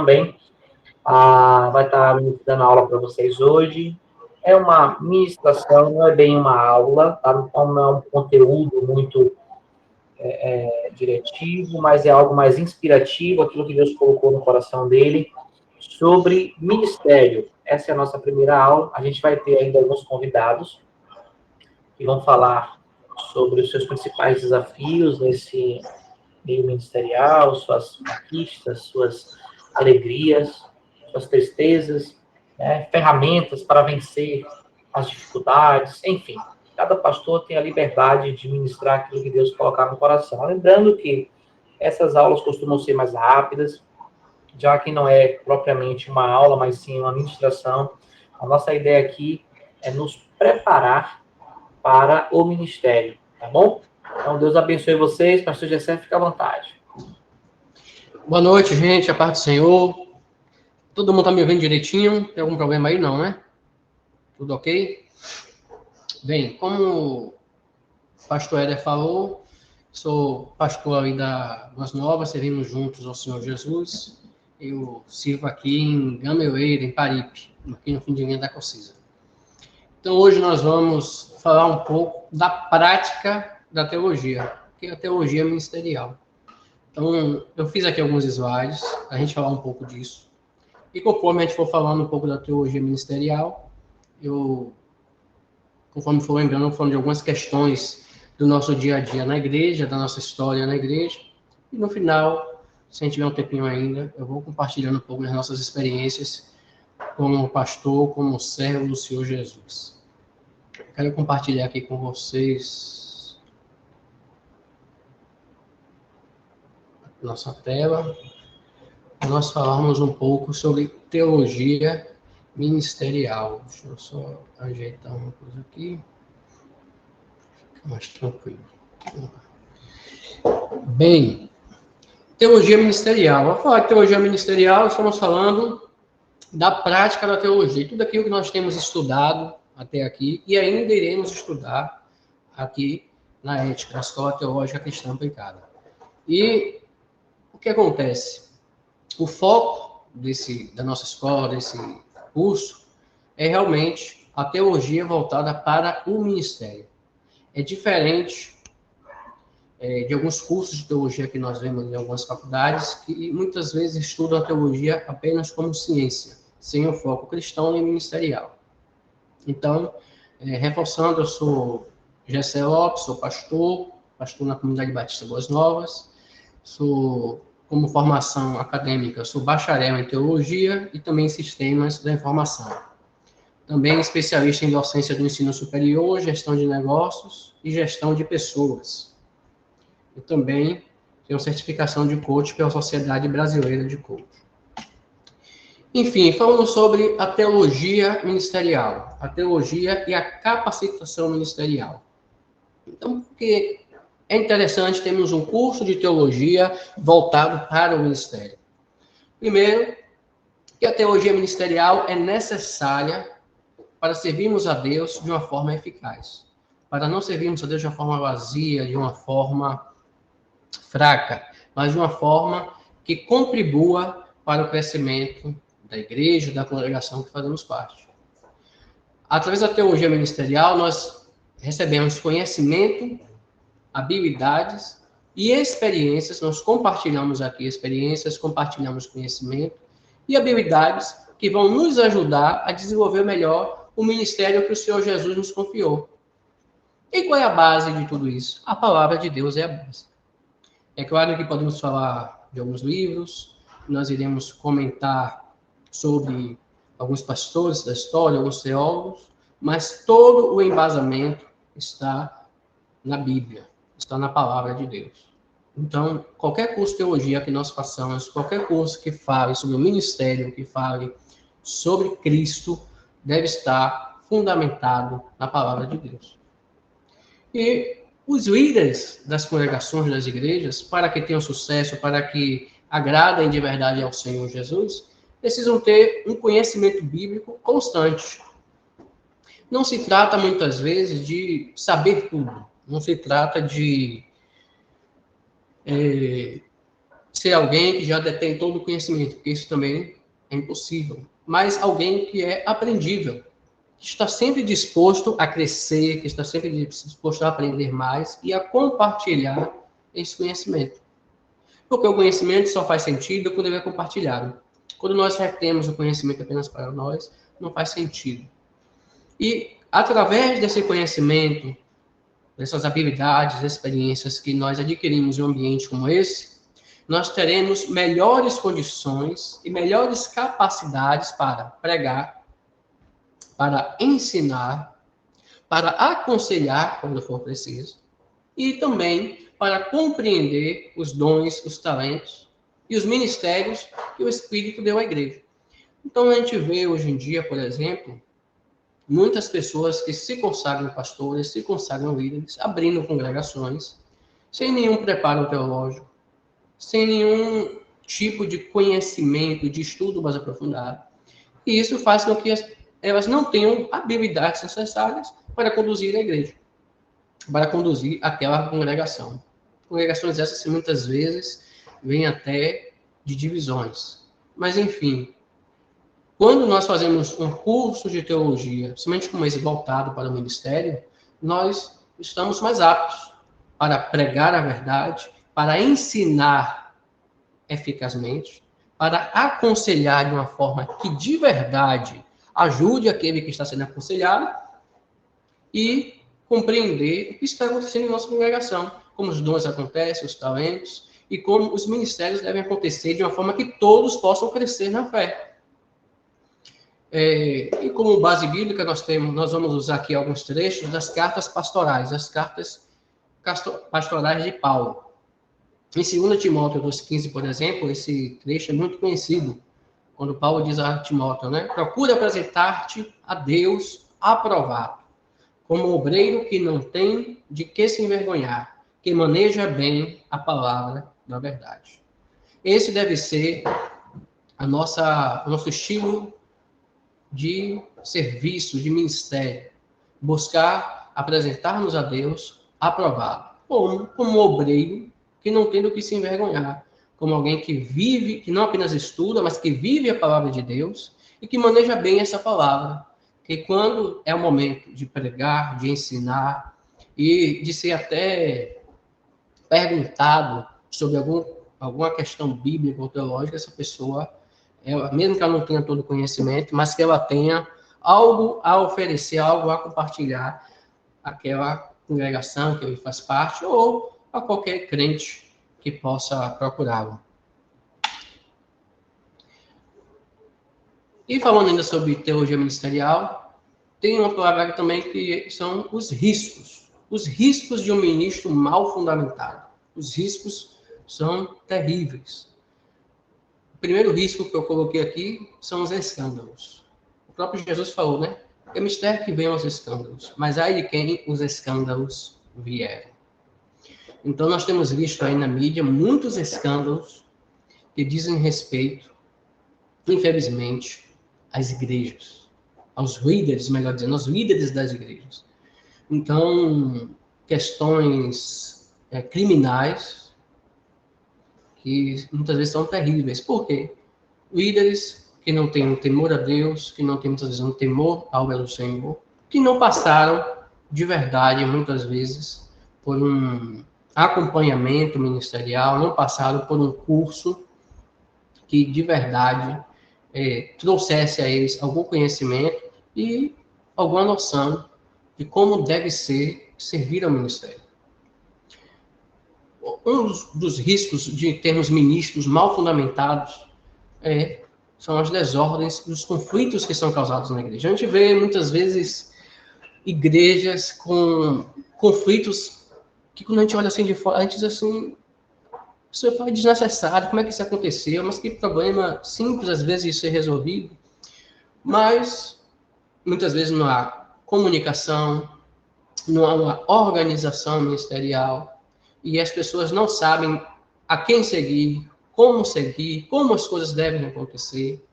também vai estar ministrando aula para vocês hoje. É uma ministração, não é bem uma aula, tá? Não é um conteúdo muito diretivo, mas é algo mais inspirativo, aquilo que Deus colocou no coração dele, sobre ministério. Essa é a nossa primeira aula. A gente vai ter ainda alguns convidados que vão falar sobre os seus principais desafios nesse meio ministerial, suas conquistas, suas alegrias, suas tristezas, né? Ferramentas para vencer as dificuldades, enfim. Cada pastor tem a liberdade de ministrar aquilo que Deus colocar no coração. Lembrando que essas aulas costumam ser mais rápidas, já que não é propriamente uma aula, mas sim uma ministração. A nossa ideia aqui é nos preparar para o ministério, tá bom? Então, Deus abençoe vocês. Pastor Gessé, fica à vontade. Boa noite, gente. A paz do Senhor. Todo mundo tá me ouvindo direitinho? Tem algum problema aí? Não, né? Tudo ok? Bem, como o pastor Éder falou, sou pastor aí da Boas Novas, servimos juntos ao Senhor Jesus. Eu sirvo aqui em Gameleira, em Paripe, aqui no fim de linha da Cocisa. Então, hoje nós vamos falar um pouco da prática da teologia, que é a teologia ministerial. Então, eu fiz aqui alguns slides, para a gente falar um pouco disso. E conforme a gente for falando um pouco da teologia ministerial, conforme for lembrando, eu vou falando de algumas questões do nosso dia a dia na igreja, da nossa história na igreja. E no final, se a gente tiver um tempinho ainda, eu vou compartilhando um pouco das nossas experiências como pastor, como servo do Senhor Jesus. Eu quero compartilhar aqui com vocês nossa tela. Nós falarmos um pouco sobre teologia ministerial. Deixa eu só ajeitar uma coisa aqui. Fica mais tranquilo. Bem, teologia ministerial. Ao falar de teologia ministerial, estamos falando da prática da teologia. Tudo aquilo que nós temos estudado até aqui e ainda iremos estudar aqui na ética, na Escola Teológica Cristã Aplicada. E o que acontece? O foco da nossa escola, desse curso, é realmente a teologia voltada para o ministério. É diferente de alguns cursos de teologia que nós vemos em algumas faculdades, que muitas vezes estudam a teologia apenas como ciência, sem o foco cristão nem ministerial. Então, reforçando, eu sou Gessé Lopes, sou pastor na Comunidade Batista Boas Novas, como formação acadêmica, sou bacharel em teologia e também em sistemas da informação. Também especialista em docência do ensino superior, gestão de negócios e gestão de pessoas. Eu também tenho certificação de coach pela Sociedade Brasileira de Coach. Enfim, falando sobre a teologia ministerial, a teologia e a capacitação ministerial. Então, porque é interessante termos um curso de teologia voltado para o ministério. Primeiro, que a teologia ministerial é necessária para servirmos a Deus de uma forma eficaz. Para não servirmos a Deus de uma forma vazia, de uma forma fraca, mas de uma forma que contribua para o crescimento da igreja, da congregação que fazemos parte. Através da teologia ministerial, nós recebemos conhecimento, habilidades e experiências. Nós compartilhamos aqui experiências, compartilhamos conhecimento e habilidades que vão nos ajudar a desenvolver melhor o ministério que o Senhor Jesus nos confiou. E qual é a base de tudo isso? A palavra de Deus é a base. É claro que podemos falar de alguns livros, nós iremos comentar sobre alguns pastores da história, alguns teólogos, mas todo o embasamento está na Bíblia, está na palavra de Deus. Então, qualquer curso de teologia que nós façamos, qualquer curso que fale sobre o ministério, que fale sobre Cristo, deve estar fundamentado na palavra de Deus. E os líderes das congregações, das igrejas, para que tenham sucesso, para que agradem de verdade ao Senhor Jesus, precisam ter um conhecimento bíblico constante. Não se trata, muitas vezes, de saber tudo. Não se trata de ser alguém que já detém todo o conhecimento, porque isso também é impossível, mas alguém que é aprendível, que está sempre disposto a crescer, que está sempre disposto a aprender mais e a compartilhar esse conhecimento. Porque o conhecimento só faz sentido quando ele é compartilhado. Quando nós retemos o conhecimento apenas para nós, não faz sentido. E através desse conhecimento, dessas habilidades, experiências que nós adquirimos em um ambiente como esse, nós teremos melhores condições e melhores capacidades para pregar, para ensinar, para aconselhar, quando for preciso, e também para compreender os dons, os talentos e os ministérios que o Espírito deu à igreja. Então, a gente vê hoje em dia, por exemplo, muitas pessoas que se consagram pastores, se consagram líderes, abrindo congregações, sem nenhum preparo teológico, sem nenhum tipo de conhecimento, de estudo mais aprofundado. E isso faz com que elas não tenham habilidades necessárias para conduzir a igreja, para conduzir aquela congregação. Congregações essas que muitas vezes vêm até de divisões. Mas, enfim, quando nós fazemos um curso de teologia, somente como esse voltado para o ministério, nós estamos mais aptos para pregar a verdade, para ensinar eficazmente, para aconselhar de uma forma que de verdade ajude aquele que está sendo aconselhado e compreender o que está acontecendo em nossa congregação, como os dons acontecem, os talentos, e como os ministérios devem acontecer de uma forma que todos possam crescer na fé. E como base bíblica nós vamos usar aqui alguns trechos das cartas pastorais, as cartas pastorais de Paulo. Em 2 Timóteo 2,15, por exemplo, esse trecho é muito conhecido, quando Paulo diz a Timóteo, né? Procura apresentar-te a Deus aprovado, como obreiro que não tem de que se envergonhar, que maneja bem a palavra da verdade. Esse deve ser o nosso estilo de serviço, de ministério. Buscar apresentar-nos a Deus aprovado, como obreiro que não tem do que se envergonhar, como alguém que vive, que não apenas estuda, mas que vive a palavra de Deus e que maneja bem essa palavra. Que quando é o momento de pregar, de ensinar e de ser até perguntado sobre alguma questão bíblica ou teológica, essa pessoa, mesmo que ela não tenha todo o conhecimento, mas que ela tenha algo a oferecer, algo a compartilhar àquela congregação que ele faz parte ou a qualquer crente que possa procurá-lo. E falando ainda sobre teologia ministerial, tem uma palavra também que são os riscos. Os riscos de um ministro mal fundamentado. Os riscos são terríveis. O primeiro risco que eu coloquei aqui são os escândalos. O próprio Jesus falou, né? É mistério que venham os escândalos, mas ai de quem os escândalos vierem. Então, nós temos visto aí na mídia muitos escândalos que dizem respeito, infelizmente, às igrejas, aos líderes, melhor dizendo, aos líderes das igrejas. Então, questões criminais que muitas vezes são terríveis. Por quê? Líderes que não têm temor a Deus, que não têm muitas vezes um temor ao belo Senhor, que não passaram de verdade, muitas vezes, por um acompanhamento ministerial, não passaram por um curso que de verdade trouxesse a eles algum conhecimento e alguma noção de como deve ser servir ao ministério. Um dos riscos de termos ministros mal fundamentados são as desordens e os conflitos que são causados na igreja. A gente vê muitas vezes igrejas com conflitos que quando a gente olha assim de fora, a gente diz assim, isso foi desnecessário, como é que isso aconteceu? Mas que problema simples às vezes de ser resolvido. Mas muitas vezes não há comunicação, não há uma organização ministerial e as pessoas não sabem a quem seguir, como as coisas devem acontecer,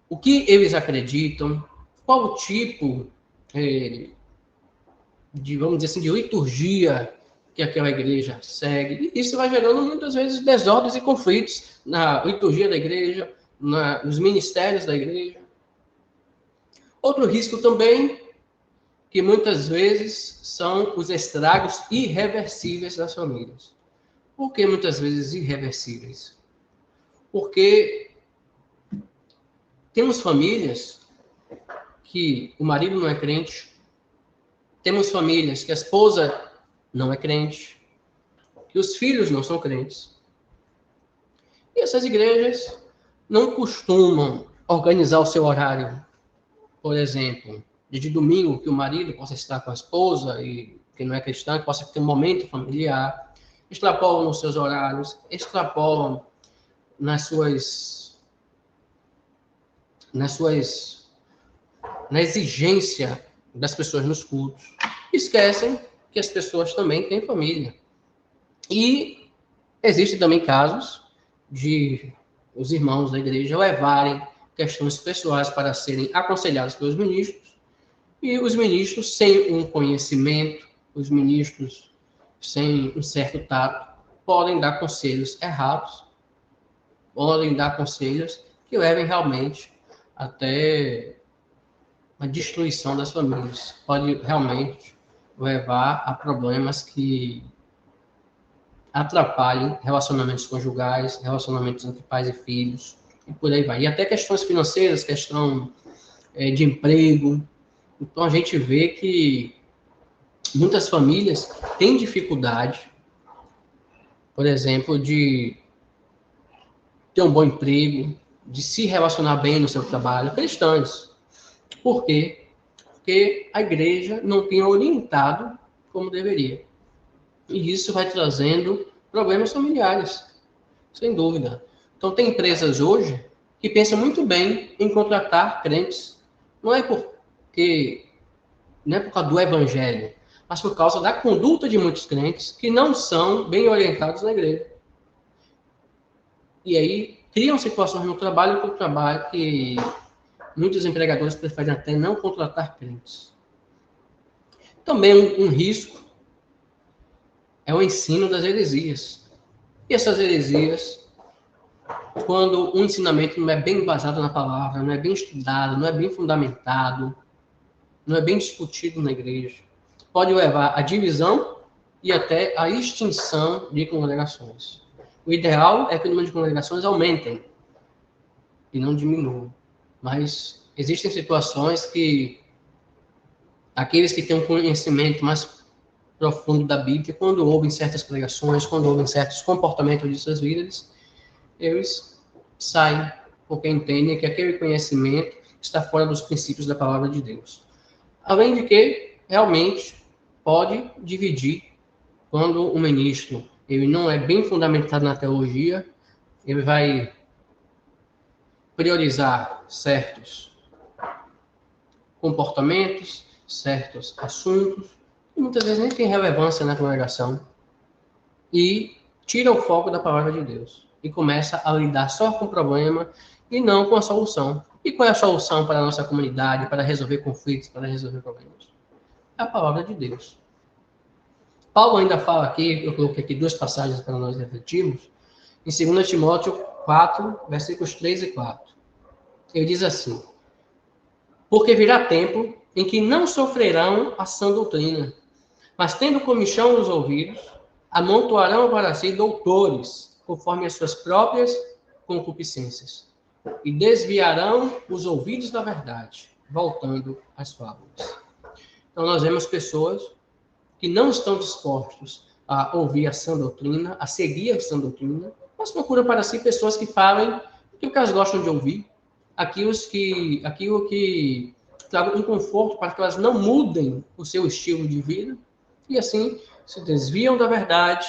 o que eles acreditam, qual o tipo de, vamos dizer assim, de liturgia que aquela igreja segue. E isso vai gerando, muitas vezes, desordens e conflitos na liturgia da igreja, nos ministérios da igreja. Outro risco também, que muitas vezes são os estragos irreversíveis das famílias. Por que muitas vezes irreversíveis? Porque temos famílias que o marido não é crente, temos famílias que a esposa não é crente, que os filhos não são crentes. E essas igrejas não costumam organizar o seu horário. Por exemplo, de domingo, que o marido possa estar com a esposa e que não é cristã, que possa ter um momento familiar, extrapolam os seus horários, extrapolam na exigência das pessoas nos cultos. Esquecem que as pessoas também têm família. E existem também casos de os irmãos da igreja levarem questões pessoais para serem aconselhados pelos ministros, e os ministros, sem um conhecimento, os ministros sem um certo tato, podem dar conselhos errados, podem dar conselhos que levem realmente até a destruição das famílias. Pode realmente levar a problemas que atrapalhem relacionamentos conjugais, relacionamentos entre pais e filhos, e por aí vai. E até questões financeiras, questão de emprego. Então, a gente vê que muitas famílias têm dificuldade, por exemplo, de ter um bom emprego, de se relacionar bem no seu trabalho, cristãs. Por quê? Porque a igreja não tem orientado como deveria. E isso vai trazendo problemas familiares, sem dúvida. Então, tem empresas hoje que pensam muito bem em contratar crentes. Não é por causa do evangelho, mas por causa da conduta de muitos crentes que não são bem orientados na igreja. E aí, criam situações no trabalho que muitos empregadores preferem até não contratar crentes. Também um risco é o ensino das heresias. E essas heresias, quando o ensinamento não é bem embasado na palavra, não é bem estudado, não é bem fundamentado, não é bem discutido na igreja, pode levar à divisão e até à extinção de congregações. O ideal é que o número de congregações aumentem e não diminuam. Mas existem situações que aqueles que têm um conhecimento mais profundo da Bíblia, quando ouvem certas pregações, quando ouvem certos comportamentos de suas vidas, eles saem, porque entendem que aquele conhecimento está fora dos princípios da palavra de Deus. Além de que, realmente, pode dividir quando o ministro ele não é bem fundamentado na teologia, ele vai priorizar certos comportamentos, certos assuntos, que muitas vezes nem tem relevância na congregação, e tira o foco da palavra de Deus e começa a lidar só com o problema e não com a solução. E qual é a solução para a nossa comunidade, para resolver conflitos, para resolver problemas? É a palavra de Deus. Paulo ainda fala aqui, eu coloquei aqui duas passagens para nós refletirmos, em 2 Timóteo 4, versículos 3 e 4. Ele diz assim: porque virá tempo em que não sofrerão a sã doutrina, mas tendo comichão nos ouvidos, amontoarão para si doutores, conforme as suas próprias concupiscências, e desviarão os ouvidos da verdade, voltando às fábulas. Então, nós vemos pessoas que não estão dispostos a ouvir a sã doutrina, a seguir a sã doutrina, mas procuram para si pessoas que falem o que elas gostam de ouvir, aquilo que traga um conforto para que elas não mudem o seu estilo de vida, e assim se desviam da verdade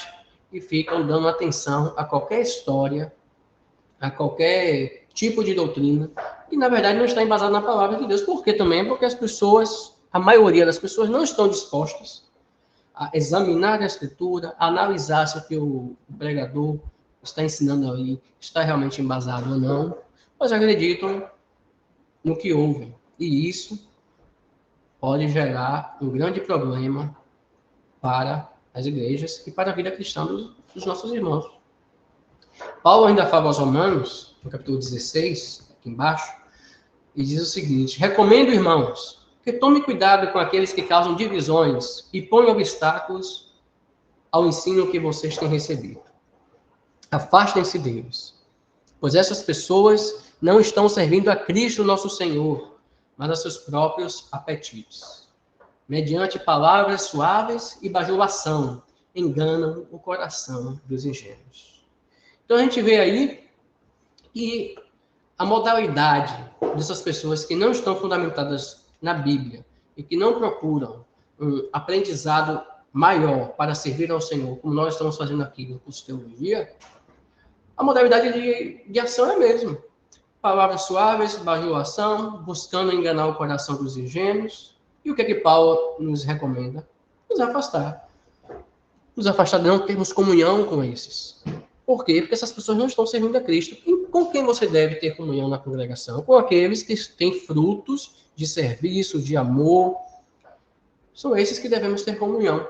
e ficam dando atenção a qualquer história, a qualquer tipo de doutrina, que na verdade não está embasado na palavra de Deus. Por quê também? Porque as pessoas, a maioria das pessoas não estão dispostas a examinar a escritura, a analisar se o que o pregador está ensinando ali está realmente embasado ou não, mas acreditam no que ouvem. E isso pode gerar um grande problema para as igrejas e para a vida cristã dos nossos irmãos. Paulo ainda fala aos Romanos, no capítulo 16, aqui embaixo, e diz o seguinte: recomendo, irmãos, que tome cuidado com aqueles que causam divisões e põem obstáculos ao ensino que vocês têm recebido. Afastem-se deles, pois essas pessoas não estão servindo a Cristo nosso Senhor, mas a seus próprios apetites. Mediante palavras suaves e bajulação, enganam o coração dos ingênuos. Então a gente vê aí que a modalidade dessas pessoas que não estão fundamentadas na Bíblia e que não procuram um aprendizado maior para servir ao Senhor, como nós estamos fazendo aqui no curso de teologia, a modalidade de ação é a mesma. Palavras suaves, bajulação, buscando enganar o coração dos ingênuos. E o que é que Paulo nos recomenda? Nos afastar. Nos afastar de não termos comunhão com esses. Por quê? Porque essas pessoas não estão servindo a Cristo. E com quem você deve ter comunhão na congregação? Com aqueles que têm frutos de serviço, de amor. São esses que devemos ter comunhão.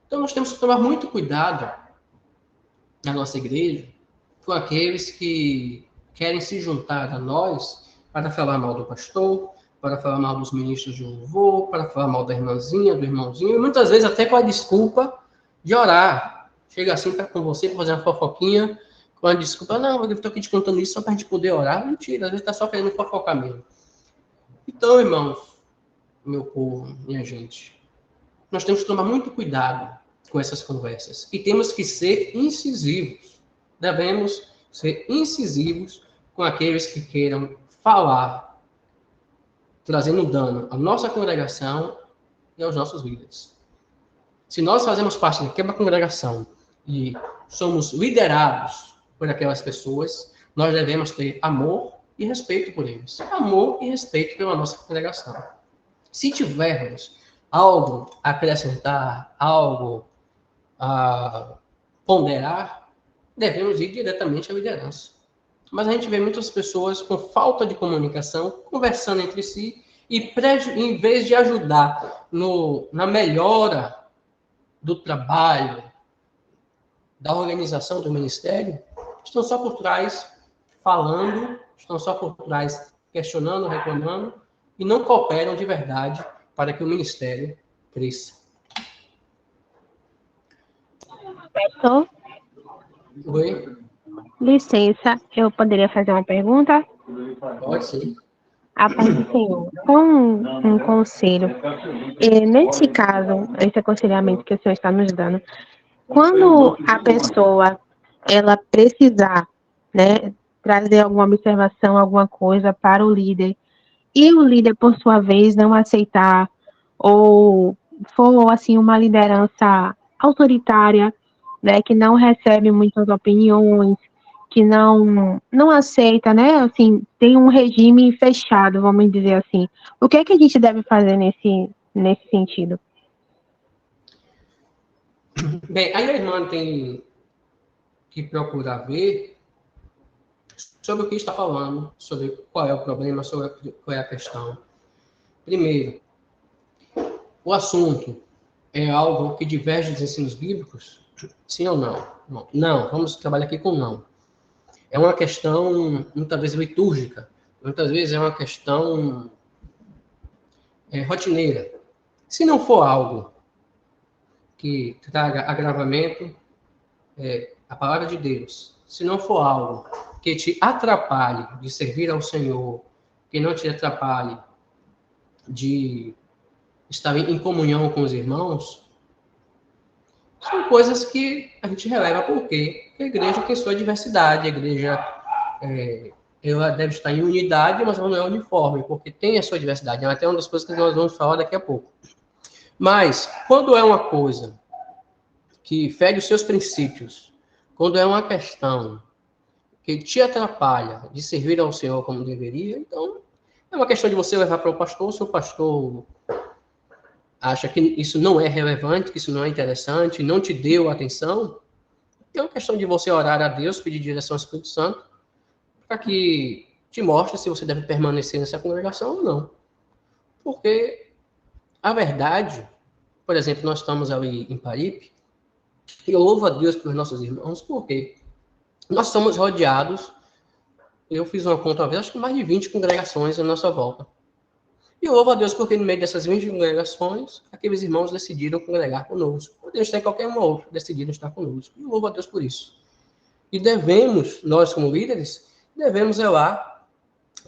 Então nós temos que tomar muito cuidado na nossa igreja com aqueles que querem se juntar a nós para falar mal do pastor, para falar mal dos ministros de louvor, para falar mal da irmãzinha, do irmãozinho, e muitas vezes até com a desculpa de orar. Chega assim com você para fazer uma fofoquinha, com a desculpa, não, eu estou aqui te contando isso só para a gente poder orar. Mentira, às vezes está só querendo fofocar mesmo. Então, irmãos, meu povo, minha gente, nós temos que tomar muito cuidado com essas conversas. E temos que ser incisivos. Devemos ser incisivos com aqueles que queiram falar, trazendo dano à nossa congregação e aos nossos líderes. Se nós fazemos parte daquela congregação e somos liderados por aquelas pessoas, nós devemos ter amor e respeito por eles. Amor e respeito pela nossa congregação. Se tivermos algo a acrescentar, algo a ponderar, devemos ir diretamente à liderança. Mas a gente vê muitas pessoas com falta de comunicação, conversando entre si, e em vez de ajudar na melhora do trabalho, da organização do ministério, estão só por trás falando, estão só por trás questionando, reclamando, e não cooperam de verdade para que o ministério cresça. Pastor, Oi? licença, eu poderia fazer uma pergunta? Pode sim. A paz do Senhor, com um conselho. Nesse caso, esse aconselhamento que o Senhor está nos dando, quando a pessoa ela precisar, né, trazer alguma observação, alguma coisa para o líder, e o líder, por sua vez, não aceitar, ou for assim uma liderança autoritária, né, que não recebe muitas opiniões, que não aceita, né, assim, tem um regime fechado, vamos dizer assim. O que é que a gente deve fazer nesse sentido? Bem, aí a irmã tem que procurar ver sobre o que está falando, sobre qual é o problema, sobre qual é a questão. Primeiro, o assunto é algo que diverge dos ensinos bíblicos? Sim ou não? Não, vamos trabalhar aqui com não. É uma questão, muitas vezes, litúrgica. Muitas vezes é uma questão rotineira. Se não for algo que traga agravamento, a palavra de Deus, se não for algo que te atrapalhe de servir ao Senhor, que não te atrapalhe de estar em comunhão com os irmãos, são coisas que a gente releva porque a igreja tem sua diversidade, a igreja ela deve estar em unidade, mas ela não é uniforme, porque tem a sua diversidade. É até uma das coisas que nós vamos falar daqui a pouco. Mas, quando é uma coisa que fere os seus princípios, quando é uma questão que te atrapalha de servir ao Senhor como deveria, então é uma questão de você levar para o pastor, se o pastor acha que isso não é relevante, que isso não é interessante, não te deu atenção, é uma questão de você orar a Deus, pedir direção ao Espírito Santo, para que te mostre se você deve permanecer nessa congregação ou não. Porque a verdade Por exemplo, nós estamos ali em Paripe, e eu louvo a Deus pelos nossos irmãos, porque nós somos rodeados, eu fiz uma conta uma vez, acho que mais de 20 congregações à nossa volta. E eu louvo a Deus porque no meio dessas 20 congregações, aqueles irmãos decidiram congregar conosco. Podemos ter qualquer uma outra, decidiram estar conosco. E eu louvo a Deus por isso. E devemos, nós como líderes, devemos zelar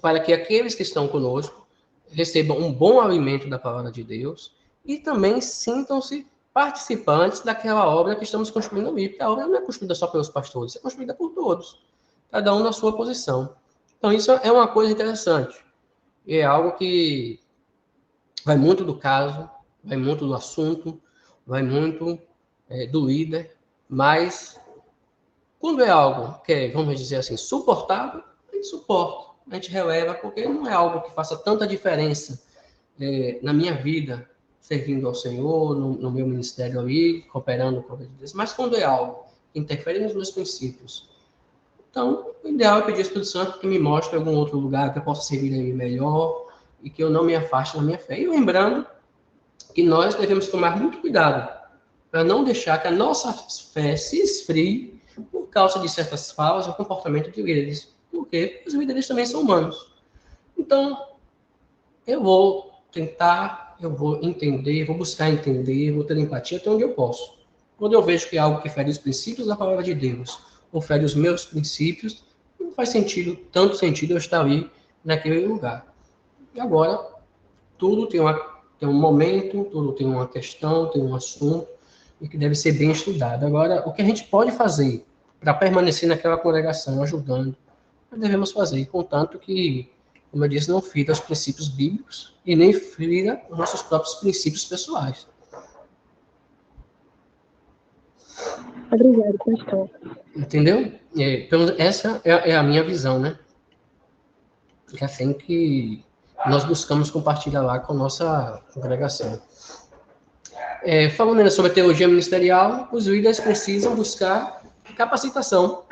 para que aqueles que estão conosco recebam um bom alimento da palavra de Deus e também sintam-se participantes daquela obra que estamos construindo ali. Porque a obra não é construída só pelos pastores, é construída por todos, cada um na sua posição. Então, isso é uma coisa interessante. E é algo que vai muito do caso, vai muito do assunto, vai muito do líder, mas quando é algo que é, vamos dizer assim, suportável, a gente suporta, a gente releva, porque não é algo que faça tanta diferença na minha vida, servindo ao Senhor, no meu ministério ali, cooperando com Deus, mas quando é algo que interfere nos meus princípios, então, o ideal é pedir ao Espírito Santo que me mostre algum outro lugar que eu possa servir ele melhor e que eu não me afaste da minha fé. E lembrando que nós devemos tomar muito cuidado para não deixar que a nossa fé se esfrie por causa de certas falas ou comportamento de líderes, porque os líderes também são humanos. Então, eu vou tentar, eu vou entender, vou buscar entender, vou ter empatia até onde eu posso. Quando eu vejo que é algo que fere os princípios da palavra de Deus, ou fere os meus princípios, não faz tanto sentido eu estar ali naquele lugar. E agora, tudo tem um momento, tudo tem uma questão, tem um assunto, e que deve ser bem estudado. Agora, o que a gente pode fazer para permanecer naquela congregação, ajudando, nós devemos fazer, contanto que, como eu disse, não fira os princípios bíblicos e nem fira os nossos próprios princípios pessoais. Obrigado, pastor. Entendeu? Essa é a minha visão, né? É assim que nós buscamos compartilhar lá com a nossa congregação. Falando ainda sobre a teologia ministerial, os líderes precisam buscar capacitação.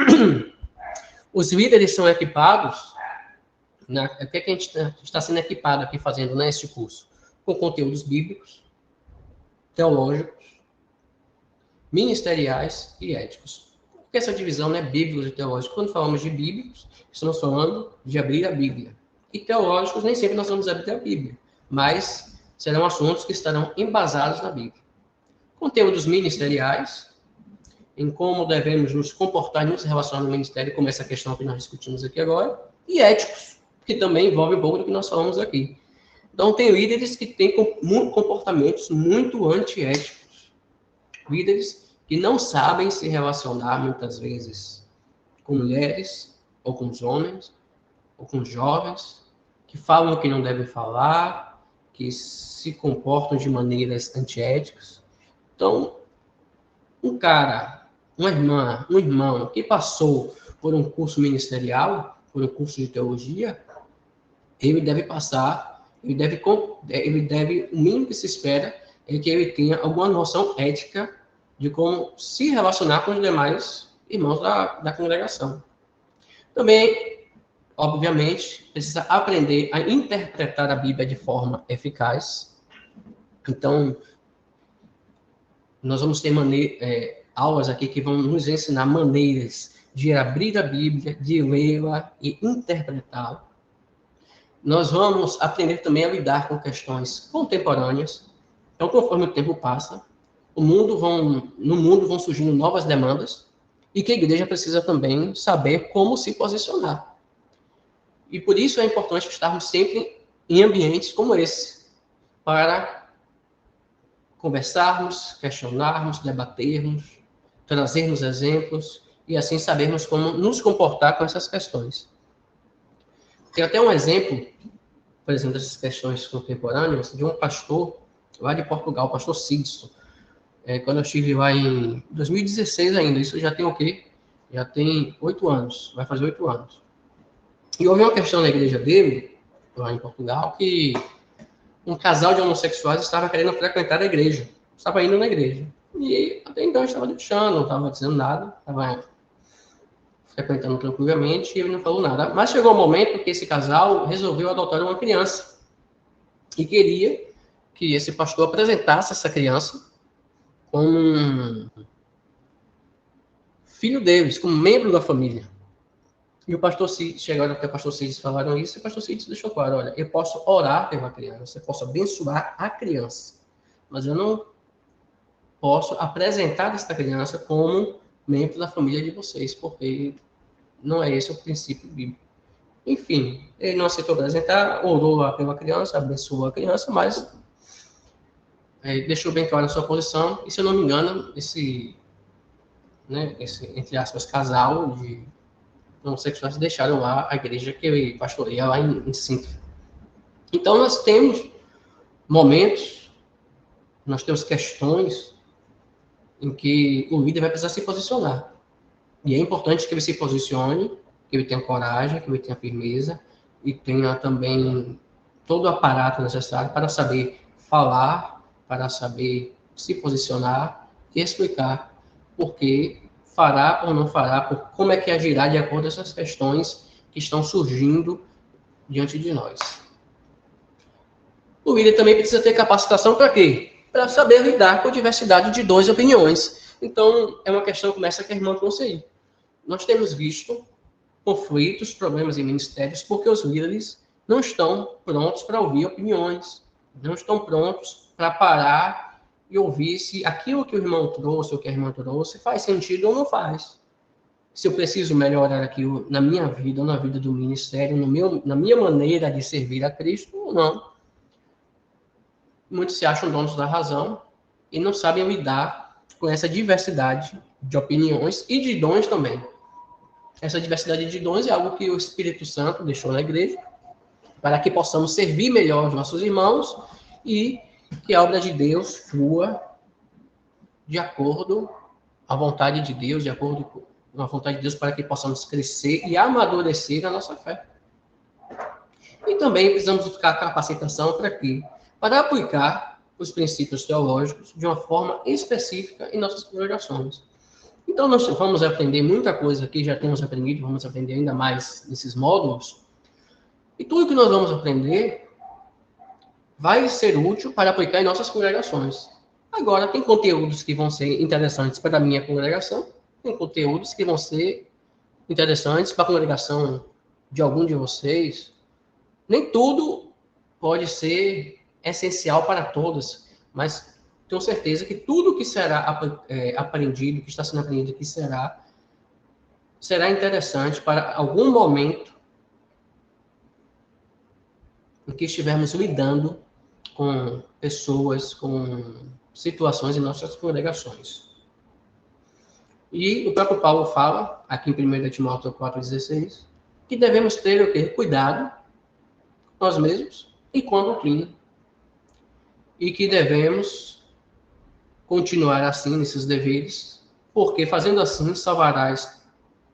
Os líderes são equipados, o que a gente está sendo equipado aqui fazendo neste curso? Com conteúdos bíblicos, teológicos, ministeriais e éticos. Porque essa divisão não é bíblicos e teológicos. Quando falamos de bíblicos, estamos falando de abrir a Bíblia. E teológicos, nem sempre nós vamos abrir a Bíblia, mas serão assuntos que estarão embasados na Bíblia. Conteúdos ministeriais, em como devemos nos comportar e nos relacionar no ministério, como essa questão que nós discutimos aqui agora, e éticos, que também envolve um pouco do que nós falamos aqui. Então, tem líderes que têm comportamentos muito antiéticos. Líderes que não sabem se relacionar, muitas vezes, com mulheres, ou com os homens, ou com os jovens, que falam o que não devem falar, que se comportam de maneiras antiéticas. Então, um cara, uma irmã, um irmão que passou por um curso ministerial, por um curso de teologia, ele deve passar, o mínimo que se espera é que ele tenha alguma noção ética de como se relacionar com os demais irmãos da congregação. Também, obviamente, precisa aprender a interpretar a Bíblia de forma eficaz. Então, nós vamos ter aulas aqui que vão nos ensinar maneiras de abrir a Bíblia, de lê-la e interpretá-la. Nós vamos aprender também a lidar com questões contemporâneas. Então, conforme o tempo passa, no mundo vão surgindo novas demandas e que a igreja precisa também saber como se posicionar. E por isso é importante estarmos sempre em ambientes como esse, para conversarmos, questionarmos, debatermos, trazermos exemplos e assim sabermos como nos comportar com essas questões. Tem até um exemplo, por exemplo, dessas questões contemporâneas, de um pastor lá de Portugal, o pastor Sidson. Quando eu estive lá em 2016 ainda, isso já tem o quê? Já tem 8 anos, vai fazer 8 anos. E houve uma questão na igreja dele, lá em Portugal, que um casal de homossexuais estava querendo frequentar a igreja, estava indo na igreja. E até então estava deixando, não estava dizendo nada, estava frequentando tranquilamente e ele não falou nada. Mas chegou um momento que esse casal resolveu adotar uma criança e queria que esse pastor apresentasse essa criança como um filho deles, como membro da família. E o pastor Cid, chegaram até o pastor Cid, falaram isso, e o pastor Cid deixou claro, olha, eu posso orar pela criança, eu posso abençoar a criança, mas eu não posso apresentar esta criança como membro da família de vocês, porque não é esse o princípio bíblico. Enfim, ele não aceitou apresentar, orou pela criança, abençoou a criança, mas deixou bem claro a sua posição, e se eu não me engano, esse entre aspas, casal de homossexuais deixaram lá a igreja que ele pastoreia lá em Sintra. Então, nós temos momentos, nós temos questões em que o líder vai precisar se posicionar. E é importante que ele se posicione, que ele tenha coragem, que ele tenha firmeza e tenha também todo o aparato necessário para saber falar, para saber se posicionar e explicar por que fará ou não fará, por como é que agirá de acordo com essas questões que estão surgindo diante de nós. O líder também precisa ter capacitação para quê? Para saber lidar com a diversidade de dons e opiniões. Então, é uma questão como essa que a irmã trouxe aí. Nós temos visto conflitos, problemas em ministérios, porque os líderes não estão prontos para ouvir opiniões, não estão prontos para parar e ouvir se aquilo que o irmão trouxe ou que a irmã trouxe faz sentido ou não faz. Se eu preciso melhorar aquilo na minha vida ou na vida do ministério, na minha maneira de servir a Cristo ou não. Muitos se acham donos da razão e não sabem lidar com essa diversidade de opiniões e de dons também. Essa diversidade de dons é algo que o Espírito Santo deixou na igreja para que possamos servir melhor os nossos irmãos e que a obra de Deus flua de acordo à vontade de Deus, de acordo com a vontade de Deus, para que possamos crescer e amadurecer a nossa fé. E também precisamos buscar capacitação para quê? Para aplicar os princípios teológicos de uma forma específica em nossas congregações. Então, nós vamos aprender muita coisa aqui, já temos aprendido, vamos aprender ainda mais nesses módulos. E tudo que nós vamos aprender vai ser útil para aplicar em nossas congregações. Agora, tem conteúdos que vão ser interessantes para a minha congregação, tem conteúdos que vão ser interessantes para a congregação de algum de vocês. Nem tudo pode ser essencial para todos, mas tenho certeza que tudo que será aprendido, que está sendo aprendido aqui, será interessante para algum momento em que estivermos lidando com pessoas, com situações em nossas congregações. E o próprio Paulo fala, aqui em 1 Timóteo 4,16, que devemos ter o quê? Cuidado com nós mesmos e com a doutrina. E que devemos continuar assim nesses deveres, porque fazendo assim salvarás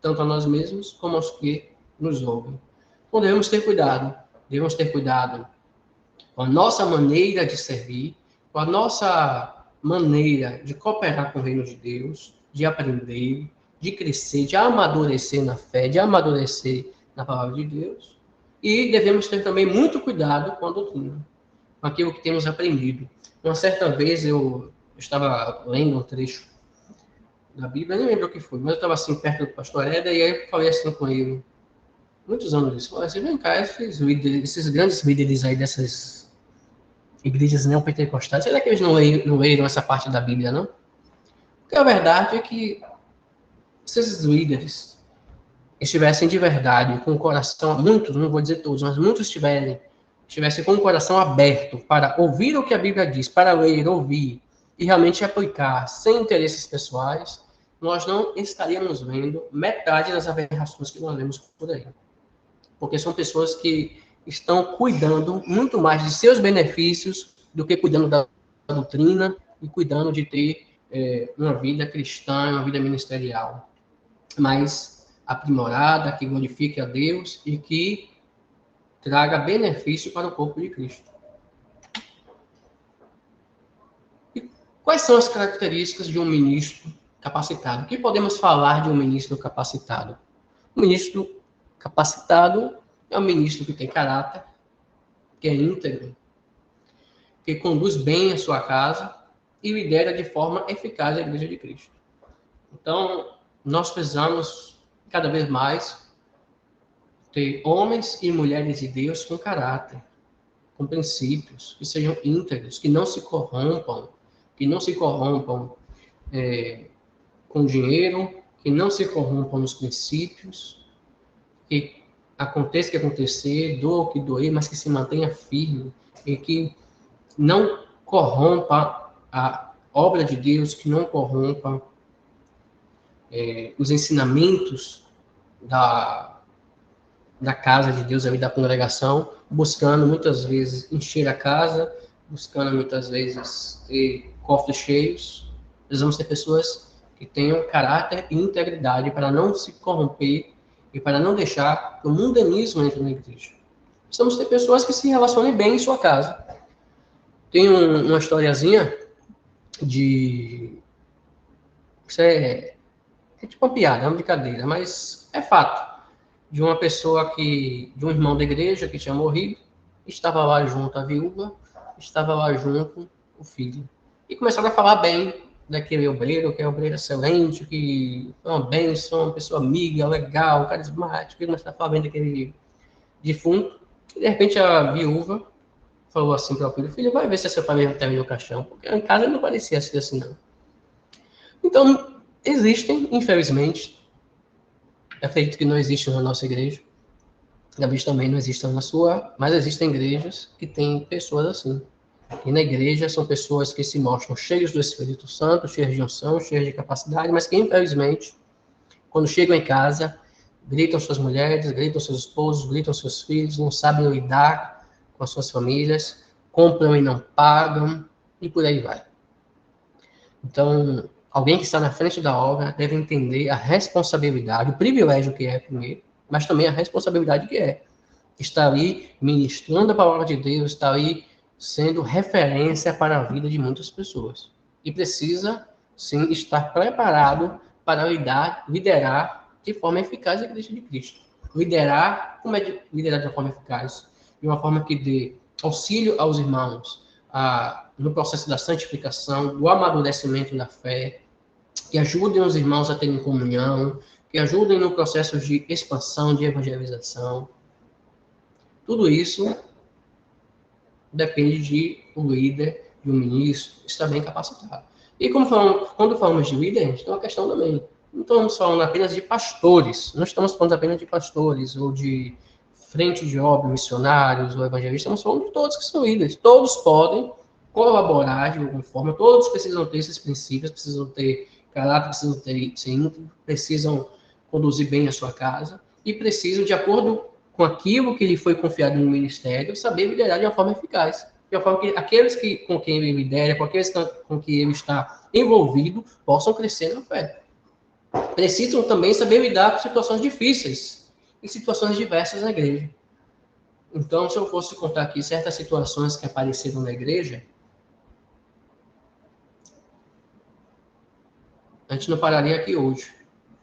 tanto a nós mesmos como aos que nos ouvem. Então devemos ter cuidado com a nossa maneira de servir, com a nossa maneira de cooperar com o reino de Deus, de aprender, de crescer, de amadurecer na fé, de amadurecer na palavra de Deus. E devemos ter também muito cuidado com a doutrina, com aquilo que temos aprendido. Uma certa vez eu estava lendo um trecho da Bíblia, nem lembro o que foi, mas eu estava assim perto do pastor Éder, e aí eu falei assim com ele, muitos anos isso, falei assim, vem cá, esses grandes líderes aí dessas igrejas neopentecostais, será que eles não leram essa parte da Bíblia, não? Porque a verdade é que se esses líderes estivessem de verdade, com o coração, muitos, não vou dizer todos, mas muitos estivessem com o coração aberto para ouvir o que a Bíblia diz, para ler, ouvir e realmente aplicar sem interesses pessoais, nós não estaríamos vendo metade das aberrações que nós vemos por aí. Porque são pessoas que estão cuidando muito mais de seus benefícios do que cuidando da doutrina e cuidando de ter uma vida cristã, uma vida ministerial mais aprimorada, que glorifique a Deus e que traga benefício para o corpo de Cristo. E quais são as características de um ministro capacitado? O que podemos falar de um ministro capacitado? Um ministro capacitado é um ministro que tem caráter, que é íntegro, que conduz bem a sua casa e lidera de forma eficaz a Igreja de Cristo. Então, nós precisamos, cada vez mais, ter homens e mulheres de Deus com caráter, com princípios, que sejam íntegros, que não se corrompam, com dinheiro, que não se corrompam nos princípios, que aconteça o que acontecer, doa o que doer, mas que se mantenha firme, e que não corrompa a obra de Deus, que não corrompa os ensinamentos da casa de Deus, ali da congregação, buscando muitas vezes encher a casa, buscando muitas vezes ter cofres cheios. Precisamos ter pessoas que tenham caráter e integridade para não se corromper e para não deixar que o mundanismo entre na igreja. Precisamos ter pessoas que se relacionem bem em sua casa. Tem uma historiazinha de... Isso é tipo uma piada, é uma brincadeira, mas é fato. De uma pessoa de um irmão da igreja que tinha morrido, estava lá junto a viúva, estava lá junto o filho. E começaram a falar bem daquele obreiro, que é um obreiro excelente, que é uma bênção, uma pessoa amiga, legal, carismática, e começaram a falar bem daquele defunto. E de repente a viúva falou assim para o filho: filho, vai ver se seu pai mesmo terminou o caixão, porque em casa não parecia ser assim, não. Então, existem, infelizmente, acredito que não existe na nossa igreja, talvez também não exista na sua, mas existem igrejas que têm pessoas assim. E na igreja são pessoas que se mostram cheios do Espírito Santo, cheios de unção, cheios de capacidade, mas que, infelizmente, quando chegam em casa, gritam suas mulheres, gritam seus esposos, gritam seus filhos, não sabem lidar com as suas famílias, compram e não pagam, e por aí vai. Então, alguém que está na frente da obra deve entender a responsabilidade, o privilégio que é, primeiro, mas também a responsabilidade que é. Está ali ministrando a palavra de Deus, está ali sendo referência para a vida de muitas pessoas. E precisa, sim, estar preparado para liderar de forma eficaz a Igreja de Cristo. Liderar, como é liderar de uma forma eficaz? De uma forma que dê auxílio aos irmãos no processo da santificação, do amadurecimento da fé, que ajudem os irmãos a terem comunhão, que ajudem no processo de expansão, de evangelização. Tudo isso depende de um líder, de um ministro, estar bem capacitado. E quando falamos de líder, a gente tem uma questão também. Não estamos falando apenas de pastores, não estamos falando apenas de pastores, ou de frente de obra, missionários, ou evangelistas, estamos falando de todos que são líderes. Todos podem colaborar de alguma forma, todos precisam ter esses princípios, precisam ter caráter, precisam ser íntegros, precisam conduzir bem a sua casa, e precisam, de acordo com aquilo que lhe foi confiado no ministério, saber liderar de uma forma eficaz. De uma forma que aqueles com quem ele lidera, com aqueles com quem ele está envolvido, possam crescer na fé. Precisam também saber lidar com situações difíceis e situações diversas na igreja. Então, se eu fosse contar aqui certas situações que apareceram na igreja, a gente não pararia aqui hoje,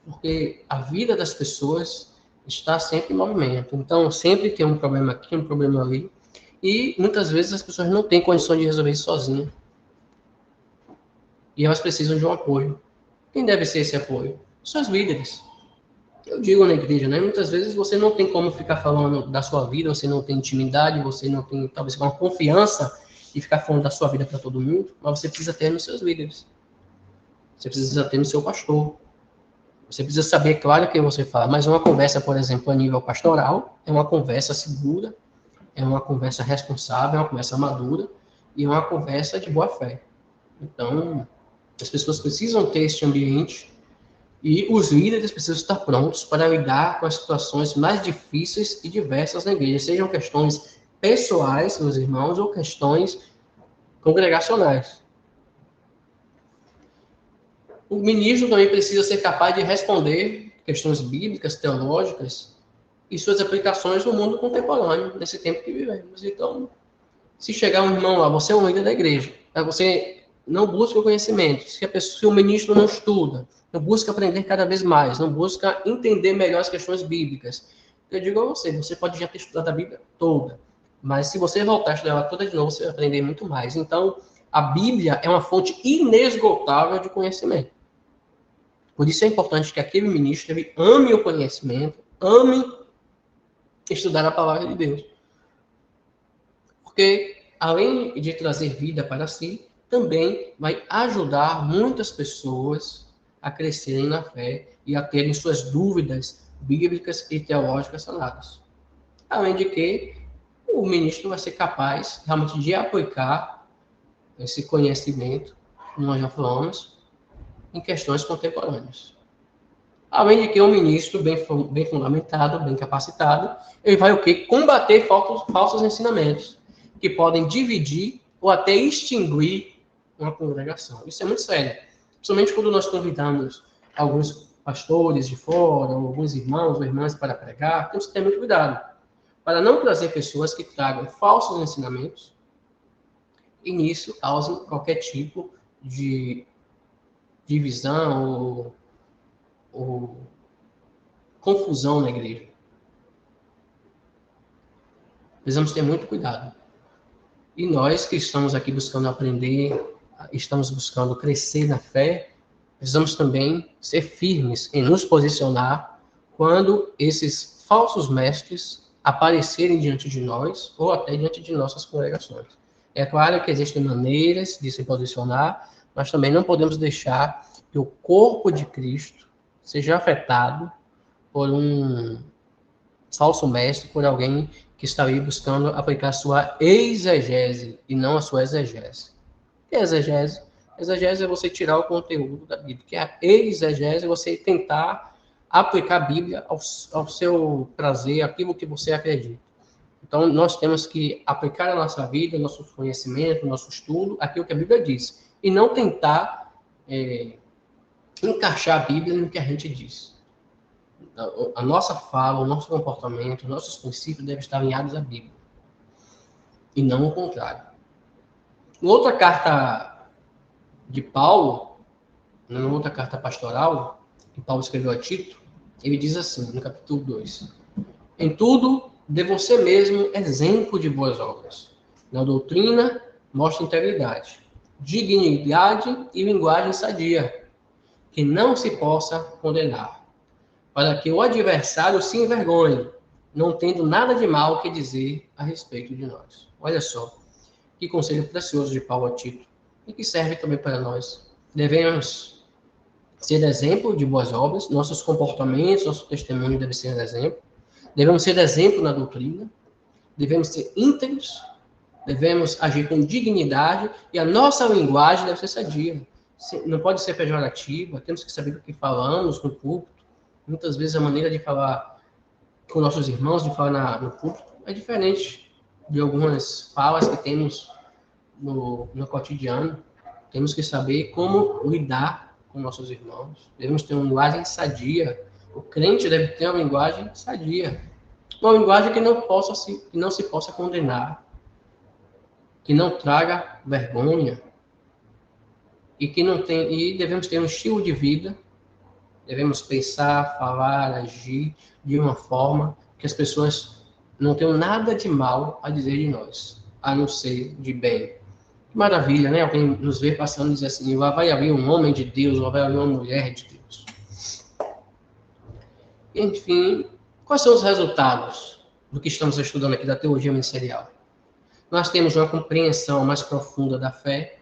porque a vida das pessoas está sempre em movimento. Então, sempre tem um problema aqui, um problema ali, e muitas vezes as pessoas não têm condições de resolver isso sozinhas. E elas precisam de um apoio. Quem deve ser esse apoio? Seus líderes. Eu digo na igreja, né? Muitas vezes você não tem como ficar falando da sua vida, você não tem intimidade, você não tem, talvez, uma confiança de ficar falando da sua vida para todo mundo, mas você precisa ter nos seus líderes. Você precisa ter no seu pastor. Você precisa saber, claro, quem você fala, mas uma conversa, por exemplo, a nível pastoral, é uma conversa segura, é uma conversa responsável, é uma conversa madura e é uma conversa de boa fé. Então, as pessoas precisam ter este ambiente e os líderes precisam estar prontos para lidar com as situações mais difíceis e diversas na igreja, sejam questões pessoais dos irmãos ou questões congregacionais. O ministro também precisa ser capaz de responder questões bíblicas, teológicas e suas aplicações no mundo contemporâneo, nesse tempo que vivemos. Então, se chegar um irmão lá, você é um líder da igreja, você não busca o conhecimento, se o ministro não estuda, não busca aprender cada vez mais, não busca entender melhor as questões bíblicas, eu digo a você, você pode já ter estudado a Bíblia toda, Mas se você voltar a estudar ela toda de novo, você vai aprender muito mais. Então, a Bíblia é uma fonte inesgotável de conhecimento. Por isso é importante que aquele ministro ele ame o conhecimento, ame estudar a palavra de Deus. Porque, além de trazer vida para si, também vai ajudar muitas pessoas a crescerem na fé e a terem suas dúvidas bíblicas e teológicas sanadas. Além de que o ministro vai ser capaz realmente de aplicar esse conhecimento que nós já falamos em questões contemporâneas. Além de que um ministro bem fundamentado, bem capacitado, ele vai o quê? Combater falsos ensinamentos que podem dividir ou até extinguir uma congregação. Isso é muito sério. Principalmente quando nós convidamos alguns pastores de fora, ou alguns irmãos ou irmãs para pregar, temos que ter muito cuidado para não trazer pessoas que tragam falsos ensinamentos e nisso causem qualquer tipo de divisão ou confusão na igreja. Precisamos ter muito cuidado. E nós que estamos aqui buscando aprender, estamos buscando crescer na fé, precisamos também ser firmes em nos posicionar quando esses falsos mestres aparecerem diante de nós ou até diante de nossas congregações. É claro que existem maneiras de se posicionar, mas também não podemos deixar que o corpo de Cristo seja afetado por um falso mestre, por alguém que está aí buscando aplicar a sua exegese e não a sua exegese. O que é exegese? Exegese é você tirar o conteúdo da Bíblia. Que a exegese é você tentar aplicar a Bíblia ao seu prazer, aquilo que você acredita. Então, nós temos que aplicar a nossa vida, nosso conhecimento, nosso estudo, aquilo que a Bíblia diz. E não tentar encaixar a Bíblia no que a gente diz. A nossa fala, o nosso comportamento, nossos princípios devem estar alinhados à Bíblia. E não o contrário. Outra carta de Paulo, na outra carta pastoral, que Paulo escreveu a Tito, ele diz assim, no capítulo 2: em tudo, dê você mesmo exemplo de boas obras. Na doutrina, mostre integridade, dignidade e linguagem sadia, que não se possa condenar, para que o adversário se envergonhe, não tendo nada de mal que dizer a respeito de nós. Olha só, que conselho precioso de Paulo a Tito, e que serve também para nós. Devemos ser exemplo de boas obras, nossos comportamentos, nosso testemunho deve ser exemplo. Devemos ser exemplo na doutrina, devemos ser íntegros, devemos agir com dignidade, e a nossa linguagem deve ser sadia. Não pode ser pejorativa, temos que saber o que falamos no púlpito. Muitas vezes a maneira de falar com nossos irmãos, de falar no púlpito, é diferente de algumas falas que temos no cotidiano. Temos que saber como lidar com nossos irmãos. Devemos ter uma linguagem sadia. O crente deve ter uma linguagem sadia. Uma linguagem que não se possa condenar, que não traga vergonha, e devemos ter um estilo de vida. Devemos pensar, falar, agir de uma forma que as pessoas não tenham nada de mal a dizer de nós, a não ser de bem. Que maravilha, né? Alguém nos vê passando e diz assim, lá vai haver um homem de Deus, lá vai haver uma mulher de Deus. Enfim, quais são os resultados do que estamos estudando aqui da teologia ministerial? Nós temos uma compreensão mais profunda da fé,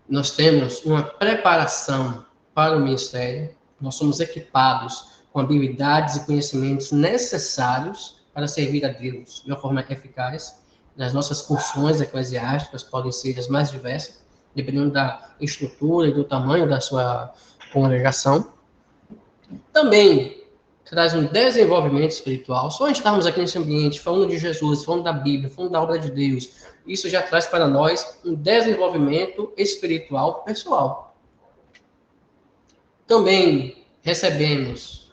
nós temos uma preparação para o ministério, nós somos equipados com habilidades e conhecimentos necessários para servir a Deus de uma forma eficaz. As nossas funções eclesiásticas podem ser as mais diversas, dependendo da estrutura e do tamanho da sua congregação. Também traz um desenvolvimento espiritual. Só estarmos aqui nesse ambiente, falando de Jesus, falando da Bíblia, falando da obra de Deus, isso já traz para nós um desenvolvimento espiritual pessoal. Também recebemos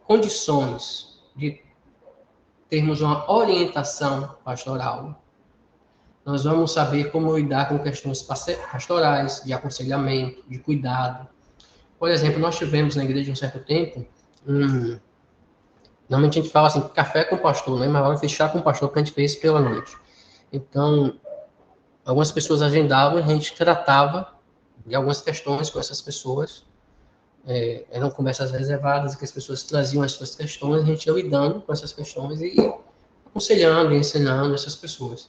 condições de termos uma orientação pastoral. Nós vamos saber como lidar com questões pastorais, de aconselhamento, de cuidado. Por exemplo, nós tivemos na igreja um certo tempo, Normalmente a gente fala assim, café com pastor, né? Mas agora eu fiz chá com pastor que a gente fez pela noite. Então, algumas pessoas agendavam e a gente tratava de algumas questões com essas pessoas. Eram conversas reservadas, que as pessoas traziam as suas questões, a gente ia lidando com essas questões e aconselhando e ensinando essas pessoas.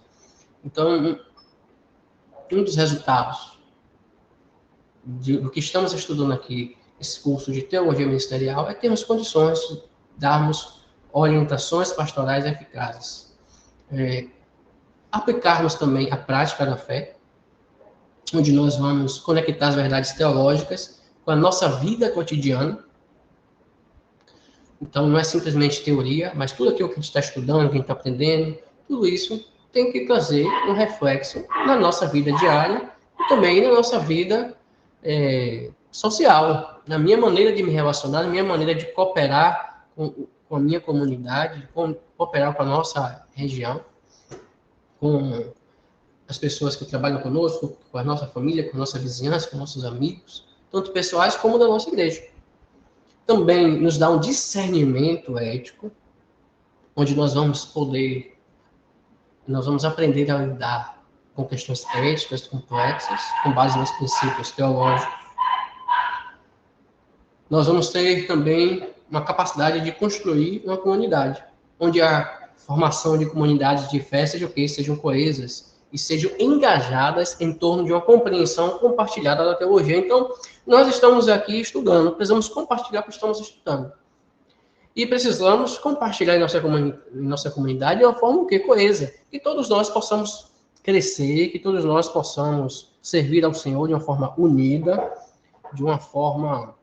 Então, um dos resultados do que estamos estudando aqui, esse curso de teologia ministerial, é termos condições de darmos orientações pastorais eficazes. Aplicarmos também a prática da fé, onde nós vamos conectar as verdades teológicas com a nossa vida cotidiana. Então, não é simplesmente teoria, mas tudo aquilo que a gente está estudando, que a gente está aprendendo, tudo isso tem que trazer um reflexo na nossa vida diária e também na nossa vida social, na minha maneira de me relacionar, na minha maneira de cooperar com a minha comunidade, cooperar com a nossa região, com as pessoas que trabalham conosco, com a nossa família, com a nossa vizinhança, com nossos amigos, tanto pessoais como da nossa igreja. Também nos dá um discernimento ético, onde nós vamos aprender a lidar com questões éticas complexas, com base nos princípios teológicos. Nós vamos ter também uma capacidade de construir uma comunidade, onde a formação de comunidades de fé sejam coesas e sejam engajadas em torno de uma compreensão compartilhada da teologia. Então, nós estamos aqui estudando, precisamos compartilhar o que estamos estudando. E precisamos compartilhar em nossa comunidade de uma forma coesa, que todos nós possamos crescer, que todos nós possamos servir ao Senhor de uma forma unida, de uma forma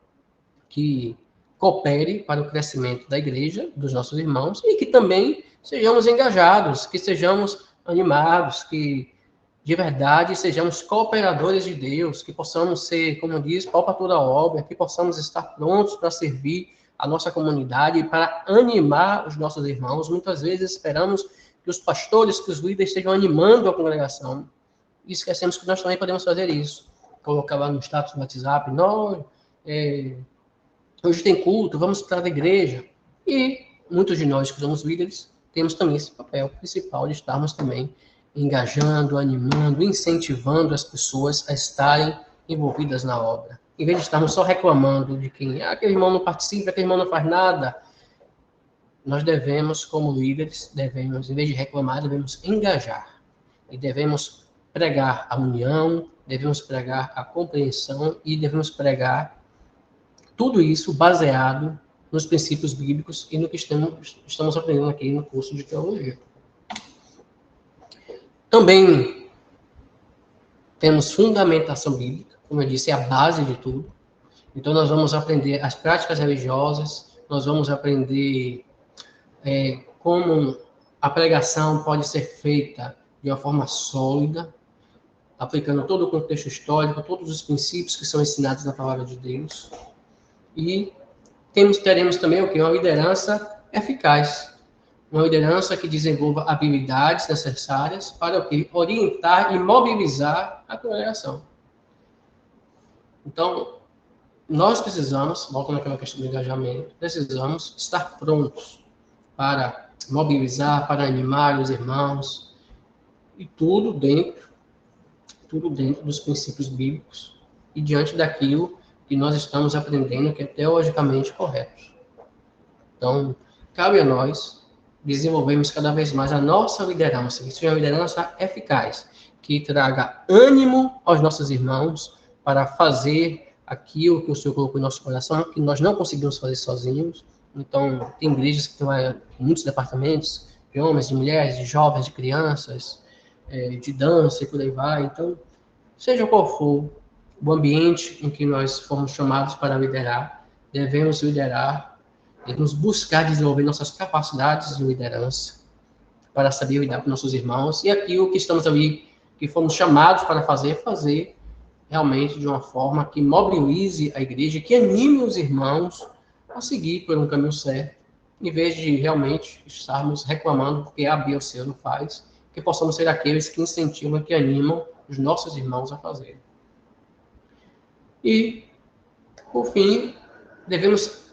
que coopere para o crescimento da igreja, dos nossos irmãos, e que também sejamos engajados, que sejamos animados, que de verdade sejamos cooperadores de Deus, que possamos ser, como diz, pau para toda obra, que possamos estar prontos para servir a nossa comunidade e para animar os nossos irmãos. Muitas vezes esperamos que os pastores, que os líderes estejam animando a congregação, e esquecemos que nós também podemos fazer isso. Colocar lá no status do WhatsApp, hoje tem culto, vamos para a igreja. E muitos de nós que somos líderes temos também esse papel principal de estarmos também engajando, animando, incentivando as pessoas a estarem envolvidas na obra. Em vez de estarmos só reclamando de quem, aquele irmão não participa, aquele irmão não faz nada, nós devemos, como líderes, em vez de reclamar, devemos engajar. E devemos pregar a união, devemos pregar a compreensão e devemos pregar tudo isso baseado nos princípios bíblicos e no que estamos aprendendo aqui no curso de teologia. Também temos fundamentação bíblica, como eu disse, é a base de tudo. Então, nós vamos aprender as práticas religiosas, nós vamos aprender como a pregação pode ser feita de uma forma sólida, aplicando todo o contexto histórico, todos os princípios que são ensinados na palavra de Deus. E teremos também uma liderança eficaz, uma liderança que desenvolva habilidades necessárias para orientar e mobilizar a congregação. Então, nós precisamos, voltando àquela questão do engajamento, precisamos estar prontos para mobilizar, para animar os irmãos, e tudo dentro dos princípios bíblicos e diante daquilo que nós estamos aprendendo que é teologicamente correto. Então, cabe a nós desenvolvermos cada vez mais a nossa liderança, que seja uma liderança eficaz, que traga ânimo aos nossos irmãos para fazer aquilo que o Senhor colocou em nosso coração, que nós não conseguimos fazer sozinhos. Então, tem igrejas que têm muitos departamentos, de homens, de mulheres, de jovens, de crianças, de dança e por aí vai. Então, seja qual for o ambiente em que nós fomos chamados para liderar, devemos buscar desenvolver nossas capacidades de liderança para saber lidar com nossos irmãos e aquilo que estamos ali, que fomos chamados para fazer realmente de uma forma que mobilize a igreja, que anime os irmãos a seguir por um caminho certo, em vez de realmente estarmos reclamando porque A, B ou C não faz, que possamos ser aqueles que incentivam, que animam os nossos irmãos a fazer. E, por fim, devemos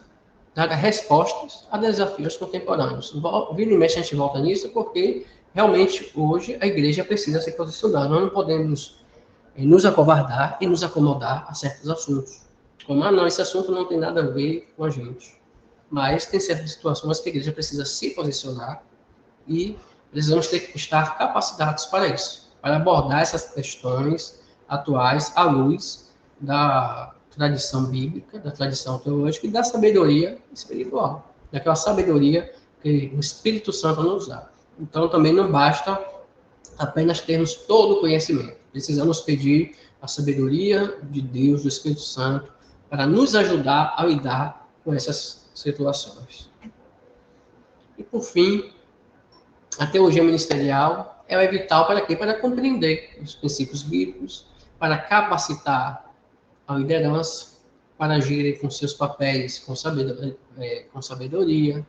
dar respostas a desafios contemporâneos. Vira e mexe a gente volta nisso, porque realmente hoje a igreja precisa se posicionar. Nós não podemos nos acovardar e nos acomodar a certos assuntos. Como, não, esse assunto não tem nada a ver com a gente. Mas tem certas situações que a igreja precisa se posicionar e precisamos estar capacitados para isso, para abordar essas questões atuais à luz da tradição bíblica, da tradição teológica e da sabedoria espiritual, daquela sabedoria que o Espírito Santo nos dá. Então, também não basta apenas termos todo o conhecimento. Precisamos pedir a sabedoria de Deus, do Espírito Santo, para nos ajudar a lidar com essas situações. E, por fim, a teologia ministerial ela é vital para quê? Para compreender os princípios bíblicos, para capacitar a liderança, para agir com seus papéis com sabedoria,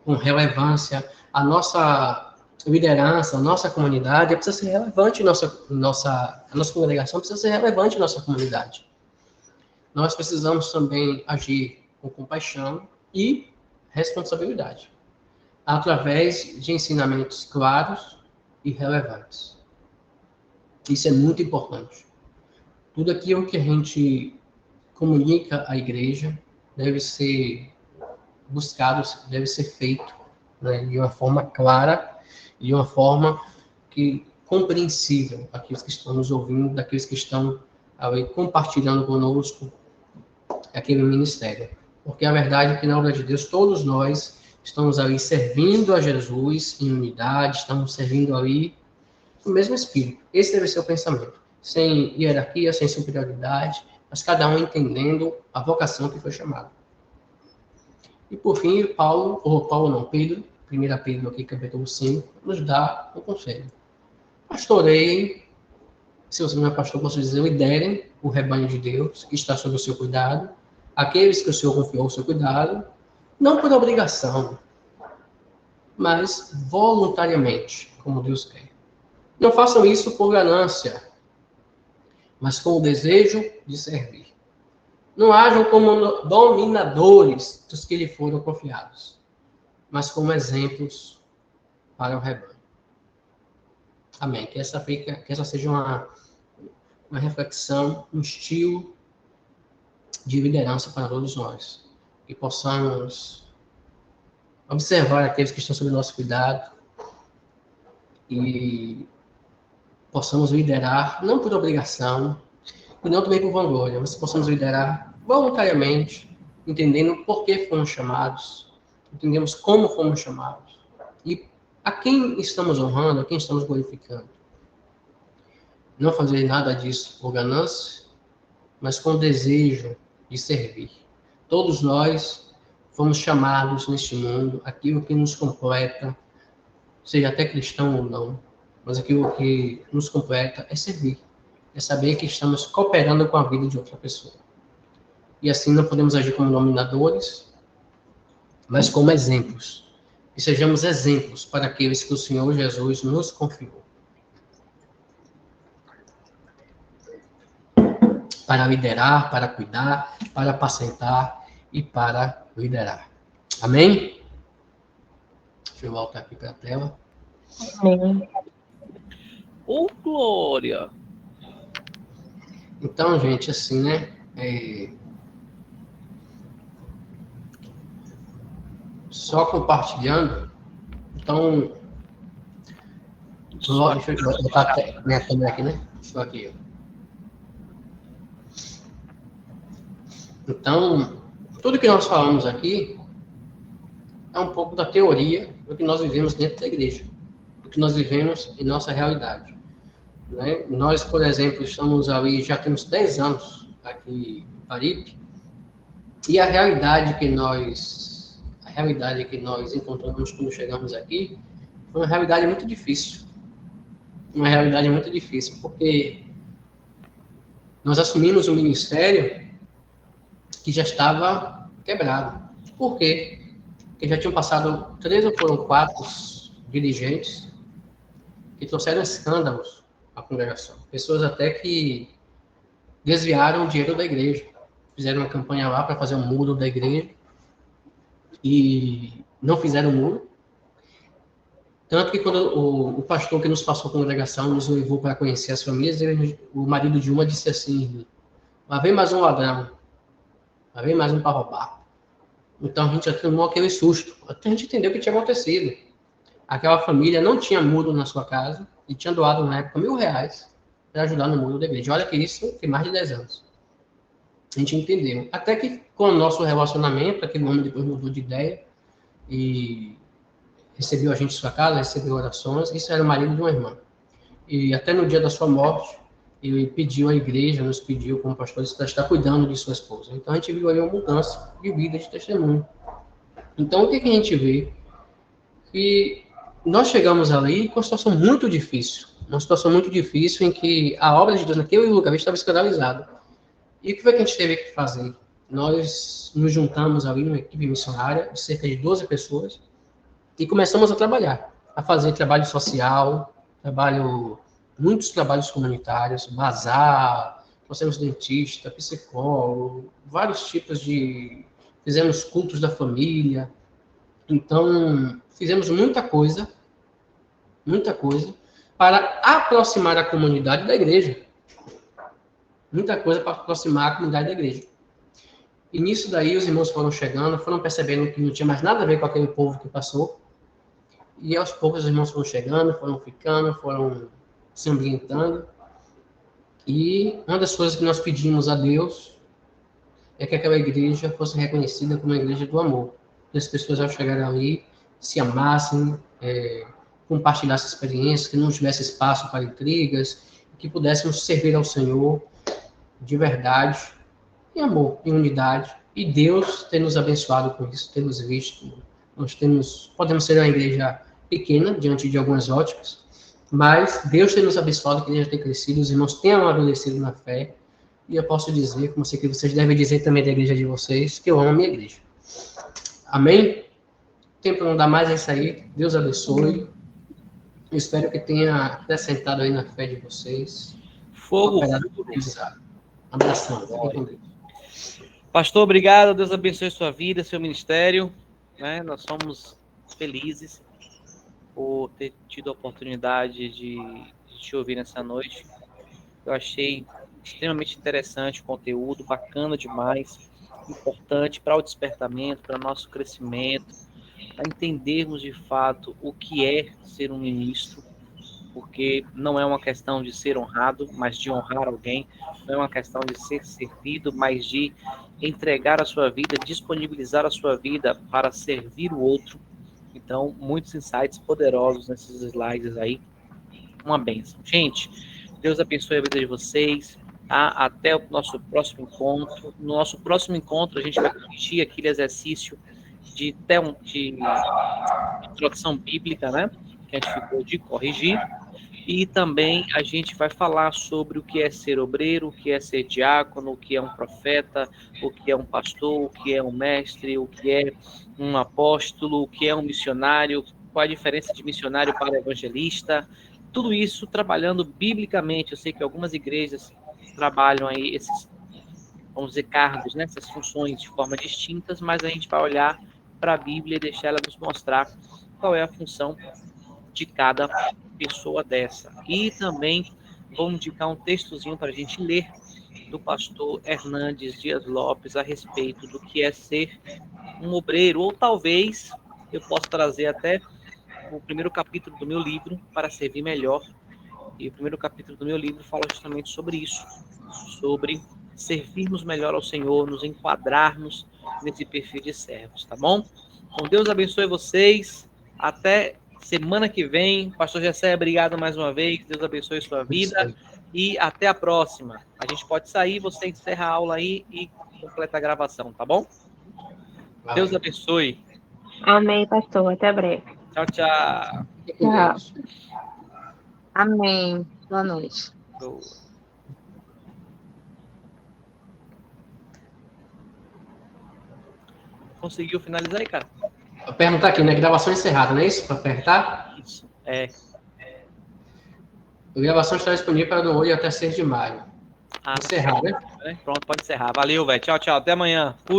com relevância. A nossa liderança, a nossa comunidade precisa ser relevante, a nossa congregação precisa ser relevante em nossa comunidade. Nós precisamos também agir com compaixão e responsabilidade, através de ensinamentos claros e relevantes. Isso é muito importante. Tudo aquilo que a gente comunica à igreja deve ser buscado, deve ser feito, né, de uma forma clara, de uma forma compreensível daqueles que estão nos ouvindo, daqueles que estão ali compartilhando conosco aquele ministério. Porque a verdade é que, na obra de Deus, todos nós estamos ali servindo a Jesus em unidade, estamos servindo ali o mesmo Espírito. Esse deve ser o pensamento. Sem hierarquia, sem superioridade, mas cada um entendendo a vocação que foi chamada. E por fim, Pedro, 1 Pedro aqui, capítulo 5, nos dá um conselho. Pastoreiem, se você não é pastor, posso dizer, liderem o rebanho de Deus, que está sob o seu cuidado, aqueles que o Senhor confiou ao seu cuidado, não por obrigação, mas voluntariamente, como Deus quer. Não façam isso por ganância, mas com o desejo de servir. Não hajam como dominadores dos que lhe foram confiados, mas como exemplos para o rebanho. Amém. Que essa seja uma reflexão, um estilo de liderança para todos nós. Que possamos observar aqueles que estão sob o nosso cuidado e possamos liderar, não por obrigação, e não também por vanglória, mas possamos liderar voluntariamente, entendendo por que fomos chamados, entendemos como fomos chamados, e a quem estamos honrando, a quem estamos glorificando. Não fazer nada disso por ganância, mas com o desejo de servir. Todos nós fomos chamados neste mundo, aquilo que nos completa, seja até cristão ou não, mas aquilo que nos completa é servir. É saber que estamos cooperando com a vida de outra pessoa. E assim não podemos agir como dominadores, mas como exemplos. E sejamos exemplos para aqueles que o Senhor Jesus nos confiou. Para liderar, para cuidar, para apacentar e para liderar. Amém? Deixa eu voltar aqui para a tela. Amém. Ô, glória! Então, gente, assim, né? Só compartilhando. Então, deixa eu botar minha câmera aqui, né? Estou aqui. Então, tudo que nós falamos aqui é um pouco da teoria do que nós vivemos dentro da igreja, do que nós vivemos em nossa realidade. Né? Nós, por exemplo, estamos ali, já temos 10 anos aqui em Paripe, e a realidade que nós encontramos quando chegamos aqui foi uma realidade muito difícil. Uma realidade muito difícil, porque nós assumimos um ministério que já estava quebrado. Por quê? Porque já tinham passado 3 ou foram 4 dirigentes que trouxeram escândalos à congregação. Pessoas até que desviaram o dinheiro da igreja. Fizeram uma campanha lá para fazer um muro da igreja e não fizeram o muro. Tanto que quando o pastor que nos passou a congregação nos levou para conhecer as famílias, o marido de uma disse assim: vai ver mais um ladrão, vai ver mais um para roubar. Então a gente já tomou aquele susto, até a gente entendeu o que tinha acontecido. Aquela família não tinha muro na sua casa e tinha doado na época R$1.000 para ajudar no muro da igreja. Olha que isso tem mais de 10 anos. A gente entendeu. Até que com o nosso relacionamento, aquele homem depois mudou de ideia e recebeu a gente em sua casa, recebeu orações. Isso era o marido de uma irmã. E até no dia da sua morte, ele pediu à igreja, nos pediu como pastores para estar cuidando de sua esposa. Então a gente viu ali uma mudança de vida, de testemunho. Então o que a gente vê? Que nós chegamos ali com uma situação muito difícil. Uma situação muito difícil em que a obra de Deus naquele lugar estava escandalizada. E o que foi que a gente teve que fazer? Nós nos juntamos ali numa equipe missionária de cerca de 12 pessoas e começamos a trabalhar, a fazer trabalho social, muitos trabalhos comunitários, bazar, nós temos dentista, psicólogo, vários tipos de... Fizemos cultos da família. Então, fizemos muita coisa, para aproximar a comunidade da igreja. Muita coisa para aproximar a comunidade da igreja. E nisso daí os irmãos foram chegando, foram percebendo que não tinha mais nada a ver com aquele povo que passou. E aos poucos os irmãos foram chegando, foram ficando, foram se ambientando. E uma das coisas que nós pedimos a Deus é que aquela igreja fosse reconhecida como uma igreja do amor. Que as pessoas ao chegarem ali se amassem, compartilhassem experiências, que não tivesse espaço para intrigas, que pudéssemos servir ao Senhor de verdade, em amor, em unidade. E Deus tem nos abençoado com isso, temos visto. Podemos ser uma igreja pequena, diante de algumas óticas, mas Deus tem nos abençoado, que a igreja tem crescido, os irmãos têm amadurecido na fé, e eu posso dizer, como sei que vocês devem dizer também da igreja de vocês, que eu amo a minha igreja. Amém? O tempo não dá mais, é isso aí. Deus abençoe. Eu espero que tenha acrescentado aí na fé de vocês. Fogo. Abração. Pastor, obrigado. Deus abençoe sua vida, seu ministério. Né? Nós somos felizes por ter tido a oportunidade de te ouvir nessa noite. Eu achei extremamente interessante o conteúdo, bacana demais, importante para o despertamento, para o nosso crescimento, para entendermos de fato o que é ser um ministro, porque não é uma questão de ser honrado, mas de honrar alguém, não é uma questão de ser servido, mas de entregar a sua vida, disponibilizar a sua vida para servir o outro. Então, muitos insights poderosos nesses slides aí, uma bênção. Gente, Deus abençoe a vida de vocês, tá? Até o nosso próximo encontro. No nosso próximo encontro, a gente vai corrigir aquele exercício de introdução bíblica, né? Que a gente ficou de corrigir. E também a gente vai falar sobre o que é ser obreiro, o que é ser diácono, o que é um profeta, o que é um pastor, o que é um mestre, o que é um apóstolo, o que é um missionário, qual a diferença de missionário para evangelista. Tudo isso trabalhando biblicamente. Eu sei que algumas igrejas trabalham aí esses, vamos dizer, cargos, né, essas funções de forma distintas, mas a gente vai olhar para a Bíblia e deixar ela nos mostrar qual é a função de cada pessoa dessa. E também vou indicar um textozinho para a gente ler do pastor Hernandes Dias Lopes a respeito do que é ser um obreiro, ou talvez eu possa trazer até o primeiro capítulo do meu livro, Para Servir Melhor. E o primeiro capítulo do meu livro fala justamente sobre isso, sobre servirmos melhor ao Senhor, nos enquadrarmos nesse perfil de servos, tá bom? Então, Deus abençoe vocês. Até semana que vem. Pastor Gessé, obrigado mais uma vez. Deus abençoe sua vida. E até a próxima. A gente pode sair, você encerra a aula aí e completa a gravação, tá bom? Vai. Deus abençoe. Amém, pastor. Até breve. Tchau, tchau. Tchau. Amém. Boa noite. Show. Conseguiu finalizar aí, cara? Vou perguntar aqui, né? Gravação encerrada, não é isso? Para apertar? Isso. É. A gravação está disponível para download até 6 de maio. Encerrar, né? Pronto, pode encerrar. Valeu, velho. Tchau, tchau. Até amanhã. Fui.